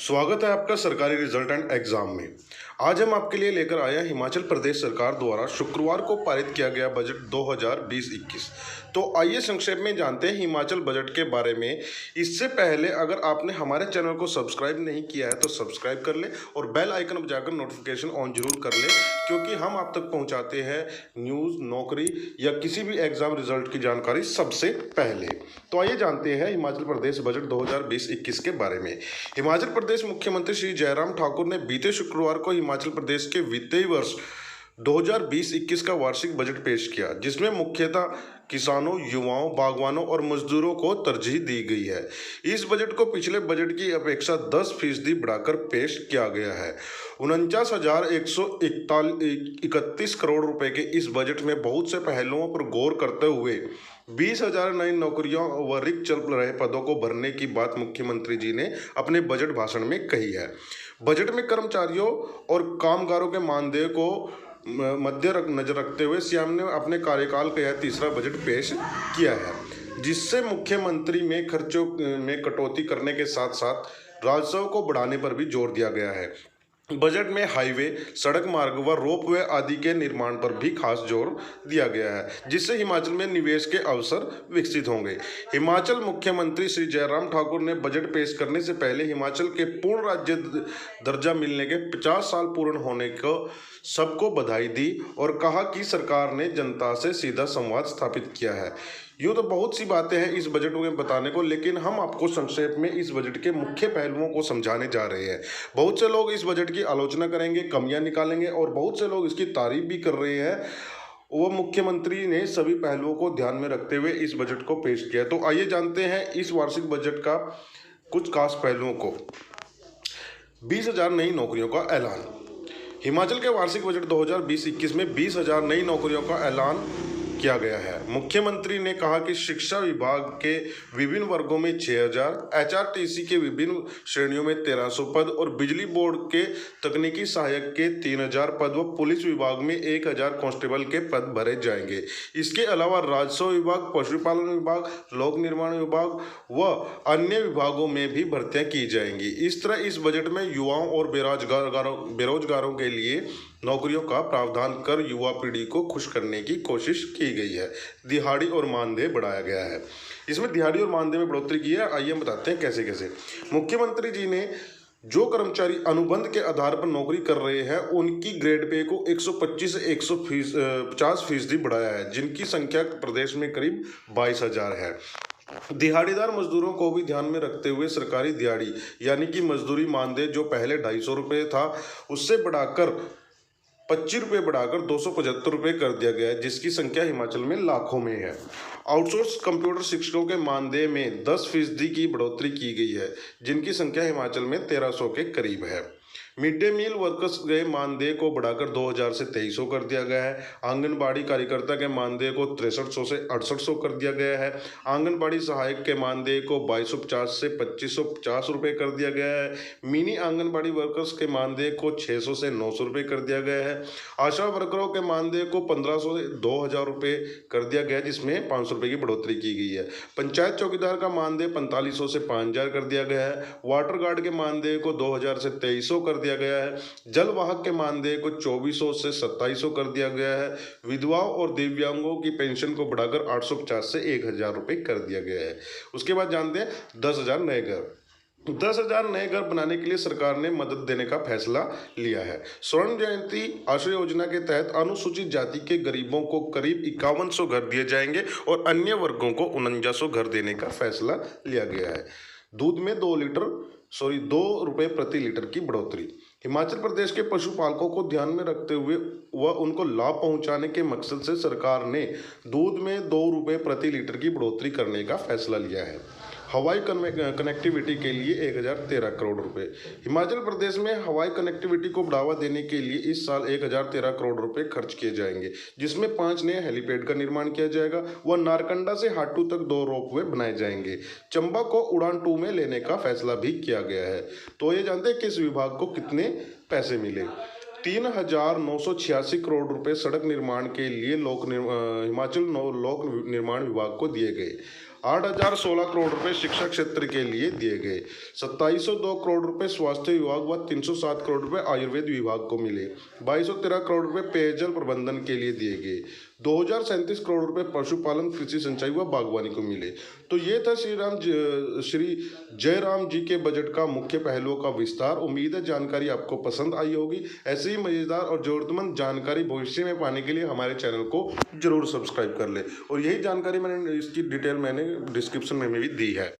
स्वागत है आपका सरकारी रिजल्ट एंड एग्जाम में। आज हम आपके लिए लेकर आए हैं हिमाचल प्रदेश सरकार द्वारा शुक्रवार को पारित किया गया बजट 2020-21। तो आइए संक्षेप में जानते हैं हिमाचल बजट के बारे में। इससे पहले अगर आपने हमारे चैनल को सब्सक्राइब नहीं किया है तो सब्सक्राइब कर ले और बेल आइकन बजाकर नोटिफिकेशन ऑन जरूर कर ले, क्योंकि हम आप तक पहुंचाते हैं न्यूज़, नौकरी या किसी भी एग्जाम रिजल्ट की जानकारी सबसे पहले। तो आइए जानते हैं हिमाचल प्रदेश बजट 2020-21 के बारे में। हिमाचल प्रदेश मुख्यमंत्री श्री जयराम ठाकुर ने बीते शुक्रवार को हिमाचल प्रदेश के वित्तीय वर्ष 2020-21 का वार्षिक बजट पेश किया, जिसमें मुख्यतः किसानों, युवाओं, बागवानों और मजदूरों को तरजीह दी गई है। इस बजट को पिछले बजट की अपेक्षा 10% बढ़ाकर पेश किया गया है। 49,131 करोड़ रुपए के इस बजट में बहुत से पहलुओं पर गौर करते हुए 20,000 नई नौकरियों व रिक्त चल रहे पदों को भरने की बात मुख्यमंत्री जी ने अपने बजट भाषण में कही है। बजट में कर्मचारियों और कामगारों के मानदेय को नजर रखते हुए सीएम ने अपने कार्यकाल का यह तीसरा बजट पेश किया है, जिससे मुख्यमंत्री में खर्चों में कटौती करने के साथ साथ राजस्व को बढ़ाने पर भी जोर दिया गया है। बजट में हाईवे, सड़क मार्ग व रोपवे आदि के निर्माण पर भी खास जोर दिया गया है, जिससे हिमाचल में निवेश के अवसर विकसित होंगे। हिमाचल मुख्यमंत्री श्री जयराम ठाकुर ने बजट पेश करने से पहले हिमाचल के पूर्ण राज्य दर्जा मिलने के 50 साल पूर्ण होने को सबको बधाई दी और कहा कि सरकार ने जनता से सीधा संवाद स्थापित किया है। यूँ तो बहुत सी बातें हैं इस बजट में बताने को, लेकिन हम आपको संक्षेप में इस बजट के मुख्य पहलुओं को समझाने जा रहे हैं। बहुत से लोग इस बजट की आलोचना करेंगे, कमियां निकालेंगे और बहुत से लोग इसकी तारीफ भी कर रहे हैं। वो मुख्यमंत्री ने सभी पहलुओं को ध्यान में रखते हुए इस बजट को पेश किया। तो आइए जानते हैं इस वार्षिक बजट का कुछ खास पहलुओं को। 20,000 नई नौकरियों का ऐलान। हिमाचल के वार्षिक बजट 2020-21 में 20,000 नई नौकरियों का ऐलान किया गया है। मुख्यमंत्री ने कहा कि शिक्षा विभाग के विभिन्न वर्गों में 6,000, एचआरटीसी के विभिन्न श्रेणियों में 1,300 पद और बिजली बोर्ड के तकनीकी सहायक के 3,000 पद व पुलिस विभाग में 1,000 कांस्टेबल के पद भरे जाएंगे। इसके अलावा राजस्व विभाग, पशुपालन विभाग, लोक निर्माण विभाग व अन्य विभागों में भी भर्तियां की जाएंगी। इस तरह इस बजट में युवाओं और बेरोजगारों के लिए नौकरियों का प्रावधान कर युवा पीढ़ी को खुश करने की कोशिश की गई है। दिहाड़ी और मानदेय बढ़ाया गया है। इसमें दिहाड़ी और मानदेय में बढ़ोतरी की है। आइए हम बताते हैं कैसे कैसे। मुख्यमंत्री जी ने जो कर्मचारी अनुबंध के आधार पर नौकरी कर रहे हैं उनकी ग्रेड पे को 125 से 150% बढ़ाया है, जिनकी संख्या प्रदेश में करीब 22,000 है। दिहाड़ीदार मजदूरों को भी ध्यान में रखते हुए सरकारी दिहाड़ी यानी कि मजदूरी मानदेय जो पहले 250 रुपये था उससे बढ़ाकर 25 रुपये बढ़ाकर 275 रुपये कर दिया गया है, जिसकी संख्या हिमाचल में लाखों में है। आउटसोर्स कंप्यूटर शिक्षकों के मानदेय में 10% की बढ़ोतरी की गई है, जिनकी संख्या हिमाचल में 1,300 के करीब है। मिड डे मील वर्कर्स के मानदेय को बढ़ाकर 2,000 से 2,300 कर दिया गया है। आंगनबाड़ी कार्यकर्ता के मानदेय को 6300 से 6800 कर दिया गया है। आंगनबाड़ी सहायक के मानदेय को 2,250 से 2,550 रुपये कर दिया गया है। मिनी आंगनबाड़ी वर्कर्स के मानदेय को 600 से 900 रुपये कर दिया गया है। आशा वर्करों के मानदेय को 1,500 से 2,000 रुपये कर दिया गया है, जिसमें 500 रुपये की बढ़ोतरी की गई है। पंचायत चौकीदार का मानदेय 4,500 से 5,000 कर दिया गया है। वाटर गार्ड के मानदेय को 2,000 से 2,300 कर दिया गया है। जल वाहक के मानदेय को 2,400 से 2,700 कर दिया गया है। विधवाओं और दिव्यांगों की पेंशन को बढ़ाकर 850 से 1,000 रुपये कर दिया गया है। उसके बाद जानते हैं 10,000 नए घर। 10,000 नए घर बनाने के लिए सरकार ने मदद देने का फैसला लिया है। स्वर्ण जयंती आश्रय योजना के तहत अनुसूचित जाति के गरीबों को करीब 5,100 घर दिए जाएंगे और अन्य वर्गों को 4,900 घर देने का फैसला लिया गया है। दूध में 2 रुपये प्रति लीटर की बढ़ोतरी। हिमाचल प्रदेश के पशुपालकों को ध्यान में रखते हुए व उनको लाभ पहुंचाने के मकसद से सरकार ने दूध में 2 रुपये प्रति लीटर की बढ़ोतरी करने का फैसला लिया है। हवाई कनेक्टिविटी के लिए 1,013 करोड़ रुपए। हिमाचल प्रदेश में हवाई कनेक्टिविटी को बढ़ावा देने के लिए इस साल 1,013 करोड़ रुपए खर्च किए जाएंगे, जिसमें 5 नए हेलीपैड का निर्माण किया जाएगा व नारकंडा से हाटू तक 2 रोपवे बनाए जाएंगे। चंबा को उड़ान 2 में लेने का फैसला भी किया गया है। तो ये जानते हैं किस विभाग को कितने पैसे मिले। 3,986 करोड़ रुपए सड़क निर्माण के लिए हिमाचल लोक निर्माण विभाग को दिए गए। 8,016 करोड़ रुपए शिक्षा क्षेत्र के लिए दिए गए। 2702 करोड़ रुपए स्वास्थ्य विभाग व 307 करोड़ रुपए आयुर्वेद विभाग को मिले। 2213 करोड़ रुपए पेयजल प्रबंधन के लिए दिए गए। 2037 करोड़ रुपए पशुपालन, कृषि सिंचाई व बागवानी को मिले। तो ये था श्री जयराम जी के बजट का मुख्य पहलुओं का विस्तार। उम्मीद है जानकारी आपको पसंद आई होगी। ऐसे ही मजेदार और जरूरतमंद जानकारी भविष्य में पाने के लिए हमारे चैनल को जरूर सब्सक्राइब कर ले। और यही जानकारी इसकी डिटेल मैंने डिस्क्रिप्शन में भी दी है।